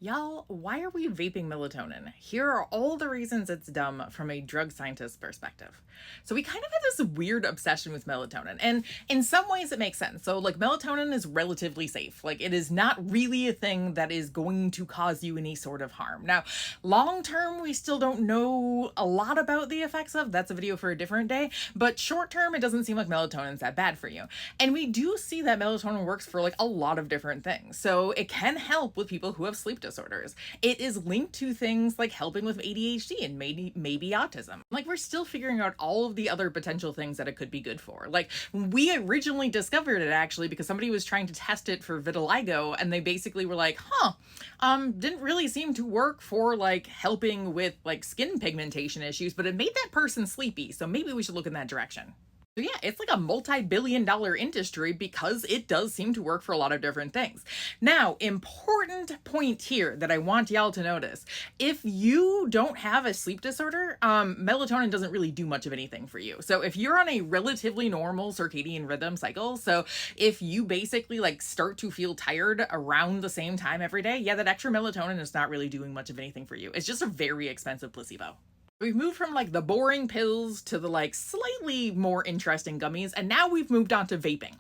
Y'all, why are we vaping melatonin? Here are all the reasons it's dumb from a drug scientist's perspective. So we kind of have this weird obsession with melatonin, and in some ways it makes sense. So like melatonin is relatively safe. Like it is not really a thing that is going to cause you any sort of harm. Now, long term, we still don't know a lot about the effects of. That's a video for a different day. But short term, it doesn't seem like melatonin's that bad for you. And we do see that melatonin works for like a lot of different things. So it can help with people who have sleep disorders. It is linked to things like helping with ADHD and maybe autism. Like we're still figuring out all of the other potential things that it could be good for. Like we originally discovered it actually because somebody was trying to test it for vitiligo and they basically were like, didn't really seem to work for like helping with like skin pigmentation issues, but it made that person sleepy. So maybe we should look in that direction. So yeah, it's like a multi-billion-dollar industry because it does seem to work for a lot of different things. Now, important point here that I want y'all to notice. If you don't have a sleep disorder, melatonin doesn't really do much of anything for you. So if you're on a relatively normal circadian rhythm cycle, so if you basically like start to feel tired around the same time every day, yeah, that extra melatonin is not really doing much of anything for you. It's just a very expensive placebo. We've moved from like the boring pills to the like slightly more interesting gummies, and now we've moved on to vaping.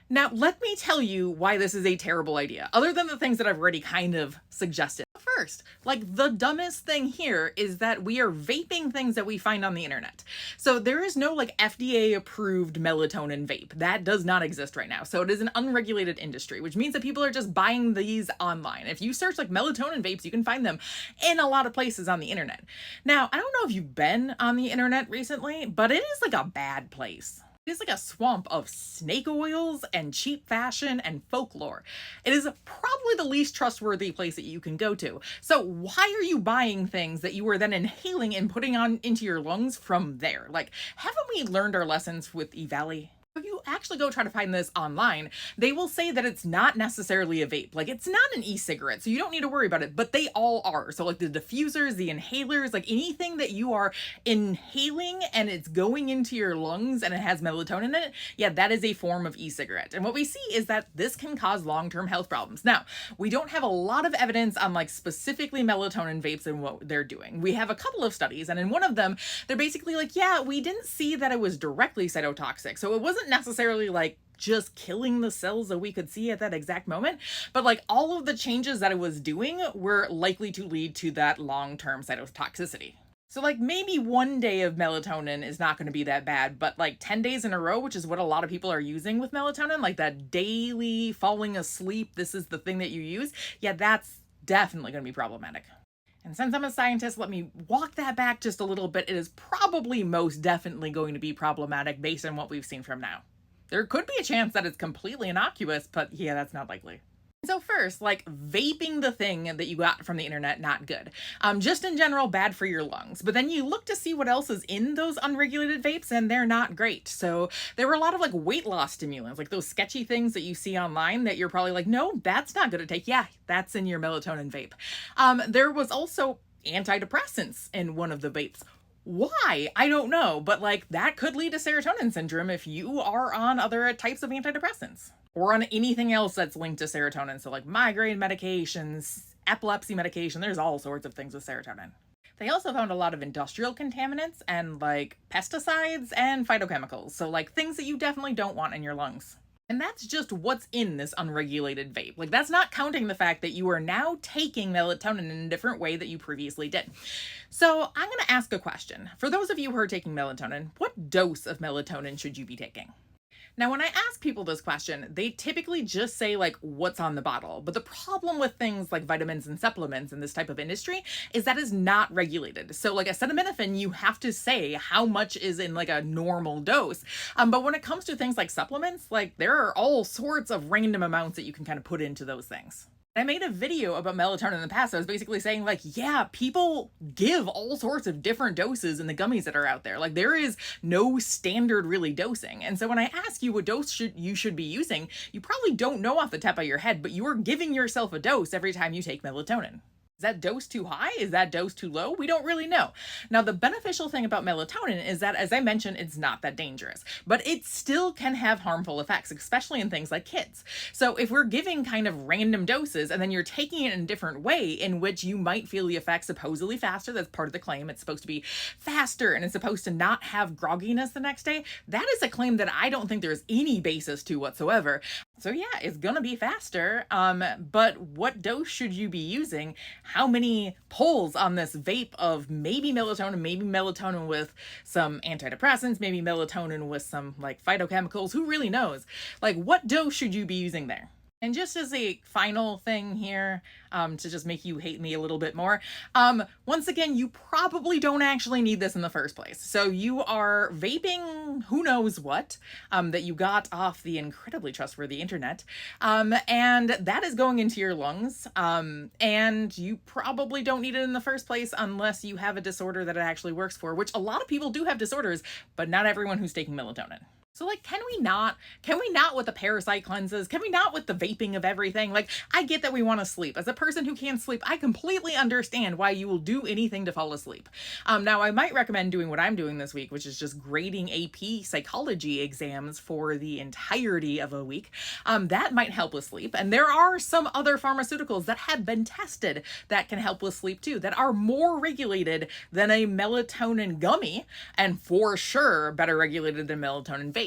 Now, let me tell you why this is a terrible idea, other than the things that I've already kind of suggested. First, like the dumbest thing here is that we are vaping things that we find on the internet. So there is no like FDA approved melatonin vape. That does not exist right now. So it is an unregulated industry, which means that people are just buying these online. If you search like melatonin vapes, you can find them in a lot of places on the internet. Now, I don't know if you've been on the internet recently, but it is like a bad place. It is like a swamp of snake oils and cheap fashion and folklore. It is probably the least trustworthy place that you can go to. So why are you buying things that you are then inhaling and putting on into your lungs from there? Like, haven't we learned our lessons with E-Valley? If you actually go try to find this online, they will say that it's not necessarily a vape. Like it's not an e-cigarette, so you don't need to worry about it, but they all are. So like the diffusers, the inhalers, like anything that you are inhaling and it's going into your lungs and it has melatonin in it, yeah, that is a form of e-cigarette. And what we see is that this can cause long-term health problems. Now, we don't have a lot of evidence on like specifically melatonin vapes and what they're doing. We have a couple of studies, and in one of them, they're basically like, yeah, we didn't see that it was directly cytotoxic. So it wasn't necessarily like just killing the cells that we could see at that exact moment, but like all of the changes that it was doing were likely to lead to that long-term cytotoxicity. So like maybe one day of melatonin is not going to be that bad, but like 10 days in a row, which is what a lot of people are using with melatonin, like that daily falling asleep, this is the thing that you use, yeah, that's definitely going to be problematic. And since I'm a scientist, let me walk that back just a little bit. It is probably most definitely going to be problematic based on what we've seen from now. There could be a chance that it's completely innocuous, but yeah, that's not likely. So first, like vaping the thing that you got from the internet, not good. Just in general, bad for your lungs. But then you look to see what else is in those unregulated vapes and they're not great. So there were a lot of like weight loss stimulants, like those sketchy things that you see online that you're probably like, no, that's not good to take. Yeah, that's in your melatonin vape. There was also antidepressants in one of the vapes. Why? I don't know, but like that could lead to serotonin syndrome if you are on other types of antidepressants or on anything else that's linked to serotonin. So like migraine medications, epilepsy medication, there's all sorts of things with serotonin. They also found a lot of industrial contaminants and like pesticides and phytochemicals. So like things that you definitely don't want in your lungs. And that's just what's in this unregulated vape. Like that's not counting the fact that you are now taking melatonin in a different way that you previously did. So I'm going to ask a question. For those of you who are taking melatonin, what dose of melatonin should you be taking? Now, when I ask people this question, they typically just say like, what's on the bottle? But the problem with things like vitamins and supplements in this type of industry is that is not regulated. So like acetaminophen, you have to say how much is in like a normal dose. But when it comes to things like supplements, like there are all sorts of random amounts that you can kind of put into those things. I made a video about melatonin in the past. I was basically saying like, yeah, people give all sorts of different doses in the gummies that are out there. Like there is no standard really dosing. And so when I ask you what dose you should be using, you probably don't know off the top of your head, but you are giving yourself a dose every time you take melatonin. Is that dose too high? Is that dose too low? We don't really know. Now, the beneficial thing about melatonin is that, as I mentioned, it's not that dangerous, but it still can have harmful effects, especially in things like kids. So, if we're giving kind of random doses and then you're taking it in a different way in which you might feel the effects supposedly faster, that's part of the claim. It's supposed to be faster and it's supposed to not have grogginess the next day. That is a claim that I don't think there's any basis to whatsoever. So yeah, it's gonna be faster. But what dose should you be using? How many pulls on this vape of maybe melatonin with some antidepressants, maybe melatonin with some like phytochemicals? Who really knows? Like, what dose should you be using there? And just as a final thing here, to just make you hate me a little bit more, once again, you probably don't actually need this in the first place. So you are vaping who knows what, that you got off the incredibly trustworthy internet, and that is going into your lungs, and you probably don't need it in the first place unless you have a disorder that it actually works for, which a lot of people do have disorders, but not everyone who's taking melatonin. So like, can we not with the parasite cleanses? Can we not with the vaping of everything? Like, I get that we want to sleep. As a person who can't sleep, I completely understand why you will do anything to fall asleep. Now I might recommend doing what I'm doing this week, which is just grading AP psychology exams for the entirety of a week. That might help with sleep. And there are some other pharmaceuticals that have been tested that can help with sleep too, that are more regulated than a melatonin gummy, and for sure better regulated than melatonin vape.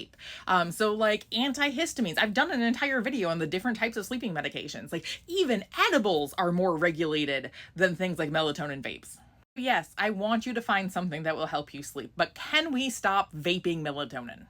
So like antihistamines, I've done an entire video on the different types of sleeping medications. Like, even edibles are more regulated than things like melatonin vapes. Yes, I want you to find something that will help you sleep, but can we stop vaping melatonin?